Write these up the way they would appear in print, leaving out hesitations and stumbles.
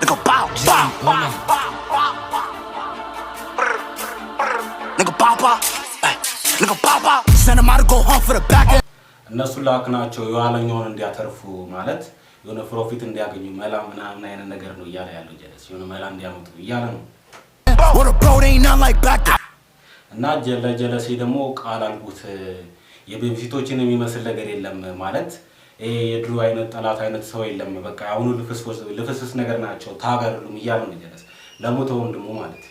Nigga bow, bow, nigga bow, bow, nigga bow, bow. Send him out to go home for the back end. እነሱ ላክናቸው የኋለኛውን እንዲያተርፉ ማለት የሆነ ፕሮፊት እንዲያገኙ መላ ምናምን አይነት ነገር ነው እያለ ያለው ጀለስ የሆነ መላ እንዲያመጡ እያለ ነው እና ጀለሴ ደግሞ ቃል አልኩት የበፊቶችን የሚመስል ነገር የለም ማለት የድሮ አይነት ጠላት አይነት ሰው የለም በቃ አሁኑ ልፍስፍስ ነገር ናቸው ታጋሩም እያለ ነው ጀለስ ለሞተው ወንድሙ ማለት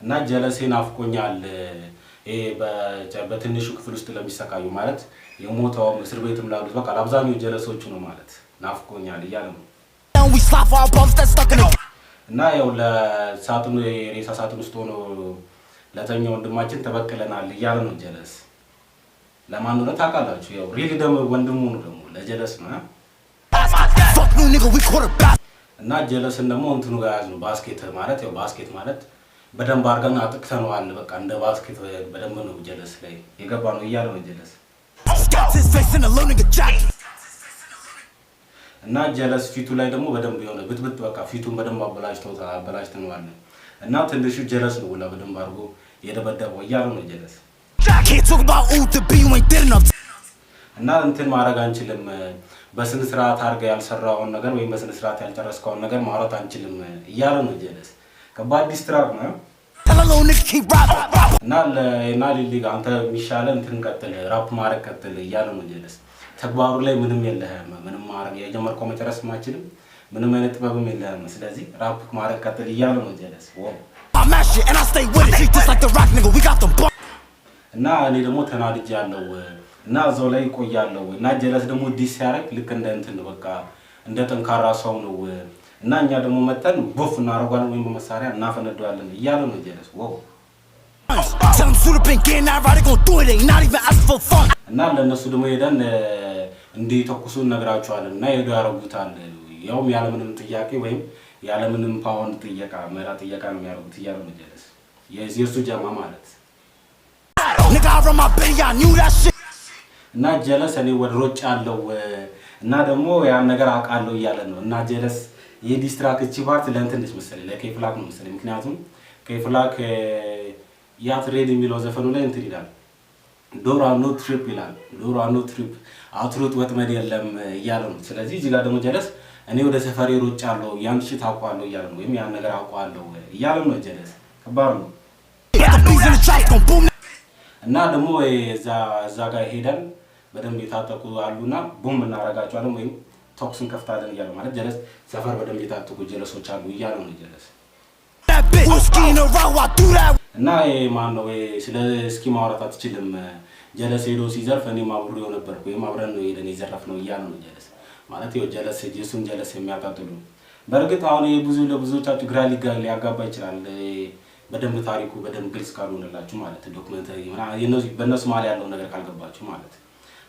እና ጀለሴን አፍቆኛል በትንሹ ክፍል ውስጥ ለሚሰቃዩ ማለት የሞተው እስር ቤትም ላሉት በቃ አብዛኛው ጀለሶቹ ነው ማለት ናፍቆኛል እያለ ነው እና ያው ለሳጥኑ የሬሳ ሳጥን ውስጥ ሆኖ ለተኛው ወንድማችን ተበቀለናል እያለ ነው ጀለስ ለማን ነው ታውቃላችሁ ያው ሪሊ ደም ወንድሙ ነው ደግሞ ለጀለስ ነው እና ጀለስን ደግሞ እንትኑ ጋር ያዝ ነው ባስኬት ማለት ያው ባስኬት ማለት በደንብ አርገን አጥቅተነዋል በቃ እንደ ባስኬት በደንብ ነው ጀለስ ላይ የገባ ነው እያለ ነው ጀለስ እና ጀለስ ፊቱ ላይ ደግሞ በደንብ የሆነ ብጥብጥ በቃ ፊቱን በደንብ አበላሽተነዋል እና ትንሹ ጀለስ ነው ወላ በደንብ አርጎ የደበደበው እያለ ነው ጀለስ እና እንትን ማድረግ አንችልም በስነ ስርዓት አርገ ያልሰራውን ነገር ወይ በስነ ስርዓት ያልጨረስከውን ነገር ማውራት አንችልም እያለ ነው ጀለስ ከባድ ዲስትራክት ነው እና ሊሊጋ አንተ ሚሻለ እንትን ቀጥል ራፕ ማረግ ቀጥል እያለ ነው ጀለስ ተግባሩ ላይ ምንም የለህም ምንም ማረግ የጀመርከው መጨረስ ማችልም ምንም አይነት ጥበብም የለህም ስለዚህ ራፕ ማረግ ቀጥል እያለ ነው ጀለስ እና እኔ ደግሞ ተናድጃለሁ እና እዛው ላይ ቆያለሁ እና ጀለስ ደግሞ ዲስ ያረግ ልክ እንደ እንትን በቃ እንደ ጠንካራ ሰው ነው እና እኛ ደግሞ መተን ቦፍ እናረጋለን ወይ በመሳሪያ እናፈነደዋለን እያለ ነው ጀለስ ዋው እና ለነሱ ደግሞ ሄደን እንዲተኩሱ ነግራቸዋለን እና ሄዶ ያረጉታል ያውም ያለምንም ጥያቄ ወይም ያለምንም ፓውንድ ጥያቄ መራ ጥያቄ ነው ያረጉት እያለ ነው ጀለስ የዚርሱ ጀማ ማለት እና ጀለስ እኔ ወድሮጭ አለው እና ደግሞ ያን ነገር አቃለው እያለ ነው እና ጀለስ የዲስትራክት ፓርት ለእንትንስ መሰለኝ ለኬፍላክ ነው መሰለኝ ምክንያቱም ኬፍላክ ያትሬድ የሚለው ዘፈኑ ላይ እንትን ይላል ዶራ ኖ ትሪፕ ይላል ዶራ ኖ ትሪፕ አውትሩት ወጥመድ የለም እያለ ነው ስለዚህ እዚህ ጋር ደግሞ ጀለስ እኔ ወደ ሰፈሬ ሮጭ አለው ያን ሽት አቋለው እያለ ነው ወይም ያን ነገር አቋለው እያለ ነው ጀለስ ከባድ ነው እና ደግሞ እዛ ጋር ሄደን በደንብ የታጠቁ አሉና ቦምብ እናረጋቸዋለን ወይም ቶክስን ከፍታለን እያለ ማለት ጀለስ ሰፈር በደንብ የታጠቁ ጀለሶች አሉ እያለ ነው ጀለስ እና ማን ነው ስለ እስኪ ማውራት አትችልም ጀለስ ሄዶ ሲዘርፍ እኔ ማብሩው ነበርኩ ወይ ማብረን ነው ሄደን ይዘርፍ ነው እያለ ነው ጀለስ ማለት ይው ጀለስ ጀሱን ጀለስ የሚያጣጥሉ በርግጥ አሁን ብዙ ለብዙዎቻችሁ ግራ ሊያጋባ ይችላል በደንብ ታሪኩ በደንብ ግልጽ ካልሆነላችሁ ማለት ዶክመንታሪ የነሱ በእነሱ ማለት ያለው ነገር ካልገባችሁ ማለት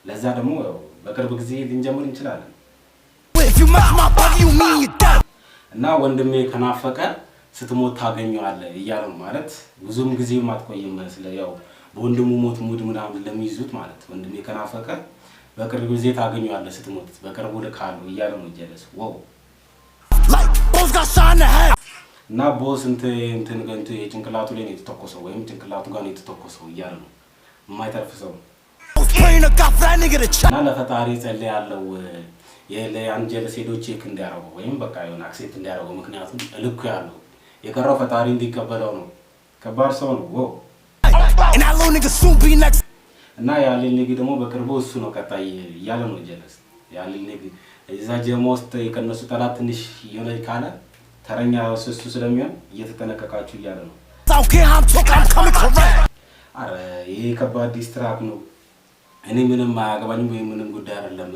ለዛ ደግሞ በቅርብ ጊዜ ልንጀምር እንችላለን እና ወንድሜ ከናፈቀ ስትሞት ታገኘዋለህ እያለ ነው ማለት ብዙም ጊዜ ማትቆይም ስለ ያው በወንድሙ ሞት ሙድ ምናምን ለሚይዙት ማለት ወንድሜ ከናፈቀ በቅርብ ጊዜ ታገኘዋለህ ስትሞት በቅርቡ ልካሉ እያለ ነው ጀለስ ዋው እና ቦስ እንትን የጭንቅላቱ ላይ ነው የተተኮሰው ወይም ጭንቅላቱ ጋር ነው የተተኮሰው እያለ ነው የማይተርፍ ሰው እና ለፈጣሪ ጸልይ ያለው የአንጀለስ ሄዶ ቼክ እንዲያረጉ ወይም በቃ የሆነ አክሴፕት እንዲያረጉ ምክንያቱም ልኩ ያለው የቀረው ፈጣሪ እንዲቀበለው ነው ከባድ ሰው ነው ዋው እና ያለኝ ልጅ ደግሞ በቅርቡ እሱ ነው ቀጣይ እያለ ነው ጀለስ ያለኝ ልጅ እዛ ጀሞ ውስጥ የከነሱ ጠላት ትንሽ የሆነ ካለ ተረኛ እሱ ስለሚሆን እየተጠነቀቃችሁ እያለ ነው አረ ይሄ ከባድ ዲስትራክ ነው እኔ ምንም አያገባኝም ወይ ምንም ጉዳይ አይደለም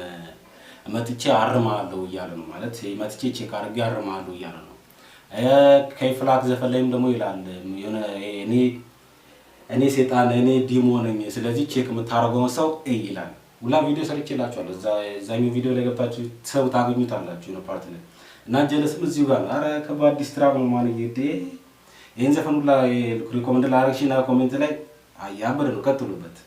መጥቼ አርማለሁ እያለ ነው ማለት መጥቼ ቼክ አድርጌ አርማለሁ እያለ ነው ከይፍላክ ዘፈን ላይም ደግሞ ይላል የሆነ እኔ ሰይጣን እኔ ዲሞን ነኝ ስለዚህ ቼክ የምታረገው ሰው ይላል ሁላ ቪዲዮ ሰርቼላችኋለሁ እዛኛው ቪዲዮ ላይ ገብታችሁ ሰው ታገኙታላችሁ ነው ፓርት ላይ እና ጀለስም እዚሁ ጋር አረ ከባድ ዲስትራክ ነው ማለት ይሄን ዘፈን ሁላ ሪኮመንድ ላረግሽና ኮሜንት ላይ አያበረ ነው ቀጥሉበት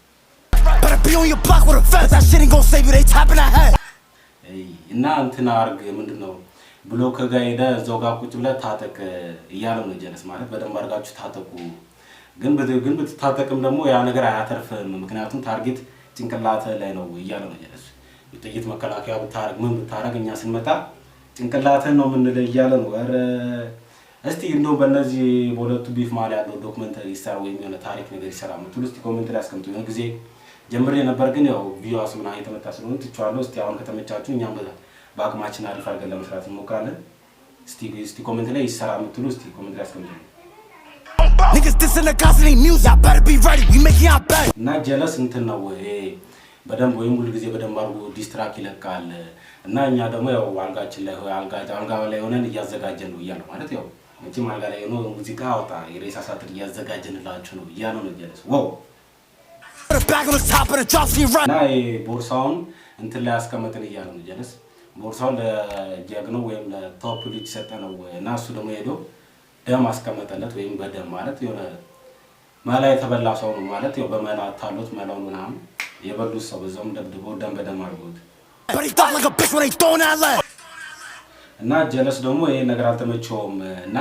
እና እንትን አርግ ምንድነው ብሎክ ጋር ሄደ እዛው ጋር ቁጭ ብለህ ታጠቅ እያለው ነው ጀለስ ማለት በደንብ አድርጋችሁ ታጠቁ ግን ብትታጠቅም ደግሞ ያ ነገር አያተርፍም ምክንያቱም ታርጌት ጭንቅላት ላይ ነው እያለው ነው ጀለስ ጥይት መከላከያ ብታረግ ምን ብታረግ እኛ ስንመጣ ጭንቅላትን ነው ምን ላይ እያለ ነው አረ እስቲ እንደው በእነዚህ በሁለቱ ቢፍ ማለት ያለው ዶክመንተሪ ይሰራ ወይም የሆነ ታሪክ ነገር ይሰራ ምትሉ እስቲ ኮሜንት ላይ አስቀምጡ የሆነ ጊዜ ጀምሬ ነበር ግን ያው ቪዲዮስ ምና የተመታ ስለሆነ ትቻለሁ እስቲ አሁን ከተመቻችሁ እኛም በአቅማችን አሪፍ አድርገን ለመስራት እንሞክራለን እስቲ ኮሜንት ላይ ይሰራ ምትሉ እስቲ ኮሜንት ላይ አስቀምጡ Niggas dissing the constantly news, y'all better be ready, we making our bed. እና ጀለስ እንትን ነው በደንብ ወይም ሁሉ ጊዜ በደንብ አርጎ ዲስትራክ ይለቃል እና እኛ ደግሞ ያው አልጋችን ላይ አልጋ ላይ ሆነን እያዘጋጀን ነው እያለ ማለት ያው መቼም አልጋ ላይ ሆኖ ሙዚቃ አውጣ የሬሳ ሳትር እያዘጋጀንላችሁ ነው እያለ ነው ጀለስ ዋው እና ቦርሳውን እንትን ላይ አስቀመጥን እያለ ነው ጀለስ ቦርሳውን ለጀግነው ወይም ለቶፕ ልጅ ሰጠ ነው እና እሱ ደግሞ ሄዶ ደም አስቀመጠለት ወይም በደም ማለት የሆነ ማላ የተበላ ሰው ነው ማለት ያው በመላ ታሉት መላው ምናምን የበሉት ሰው በዛውም ደብድቦ ደም በደም አድርጎት እና ጀለስ ደግሞ ይሄ ነገር አልተመቸውም እና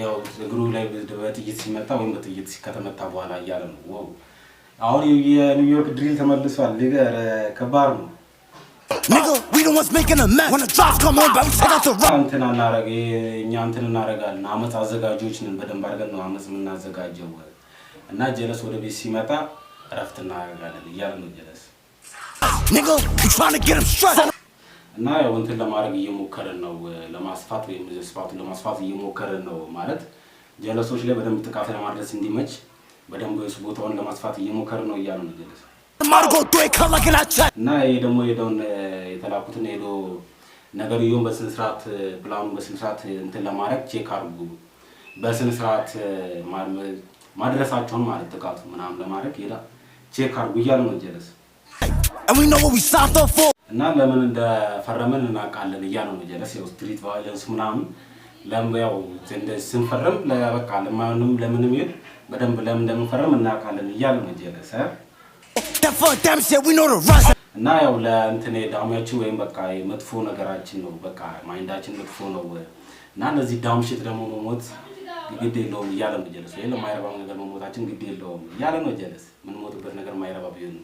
ያው እግሩ ላይ በጥይት ሲመታ ወይም በጥይት ከተመታ በኋላ እያለ ነው ዋው አሁን የኒውዮርክ ድሪል ተመልሷል ነገር ከባድ ነው Nigga, we the ones making a mess. When the drops come on, baby, take out the rock. እንትን እናረጋ እኛ እንትን እናረጋለን አመት አዘጋጆች ነን በደንብ አድርገን ነው አመት የምናዘጋጀው እና ጀለስ ወደ ቤት ሲመጣ እረፍት እናረጋለን እያለ ነው ጀለስ Nigga, we trying to get him stressed. እና ያው እንትን ለማድረግ እየሞከረን ነው ለማስፋት ወይም ስፋቱን ለማስፋት እየሞከረን ነው ማለት ጀለሶች ላይ በደንብ ጥቃት ለማድረስ እንዲመች በደንብ ቦታውን ለማስፋት እየሞከረን ነው እያለ ነው ጀለስ እና ይሄ ደግሞ ሄደውን የተላኩትን ሄዶ ነገርየውን በስነ ስርዓት ፕላኑን በስነ ስርዓት እንትን ለማድረግ ቼክ አድርጉ በስነ ስርዓት ማድረሳቸውን ማለት ጥቃቱ ምናምን ለማድረግ ሄዳ ቼክ አድርጉ እያለ ነው ጀለስ እና ለምን እንደፈረመን እናውቃለን እያለ ነው ጀለስ ያው ስትሪት ቫዮለንስ ምናምን ለምን ያው ስንፈርም ለበቃ ለምንም ይሄድ በደንብ ለምን እንደምንፈርም እናውቃለን እያለ ነው ጀለስ እና ያው ለእንትን ዳማችን ወይም በቃ መጥፎ ነገራችን ነው በቃ ማይንዳችን መጥፎ ነው እና እነዚህ ዳምሽት ደግሞ መሞት ግድ የለውም እያለ ነው ጀለስ ወይ ለማይረባ ነገር መሞታችን ግድ የለውም እያለ ነው ጀለስ ምን ሞትበት ነገር ማይረባ ቢሆን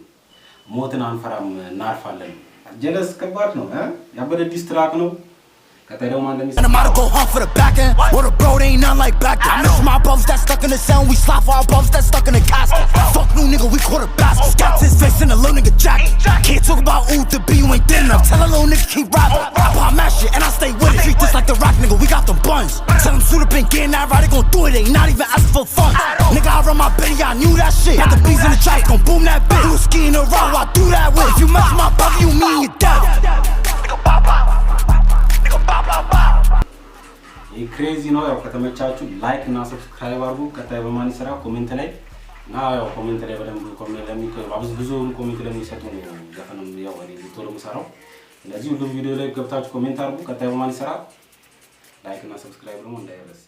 ሞትን አንፈራም እናርፋለን ጀለስ ከባድ ነው ያበደ ዲስትራክ ነው And I'm out to go home for the back end. What a bro, they ain't nothing like back then. I miss my brothers that stuck in the cell. We slide for our brothers that stuck in the casket. Fuck new nigga, we quarterbacks. Got his face in a little nigga jacket. Can't talk about ooh to be, you ain't dead enough. Tell a little nigga keep rapping. Pop my shit and I stay with it. Treat this like the rock nigga, we got them buns. Tell them suit up and getting that right, they gon' do it. They not even asking for fun. Nigga, I run my belly, I knew that shit. Got the bees in the tracks, gon' boom that bitch. You a ski in a row, I do that with. If you mess my brother, you mean you dead. Nigga, pop up. ይሄ ክሬዚ ነው ያው ከተመቻችሁ ላይክ እና ሰብስክራይብ አድርጉ ቀጣይ በማን ይሰራ ኮሜንት ላይ እና ያው ኮሜንት ላይ በደንብ ኮሜንት ብዙ ኮሜንት ለሚሰጡ ነው ዘፈንም ያው ወዲ ቶሎ መስራው ስለዚህ ሁሉ ቪዲዮ ላይ ገብታችሁ ኮሜንት አድርጉ ቀጣይ በማን ይሰራ ላይክ እና ሰብስክራይብ ደግሞ እንዳይረሳ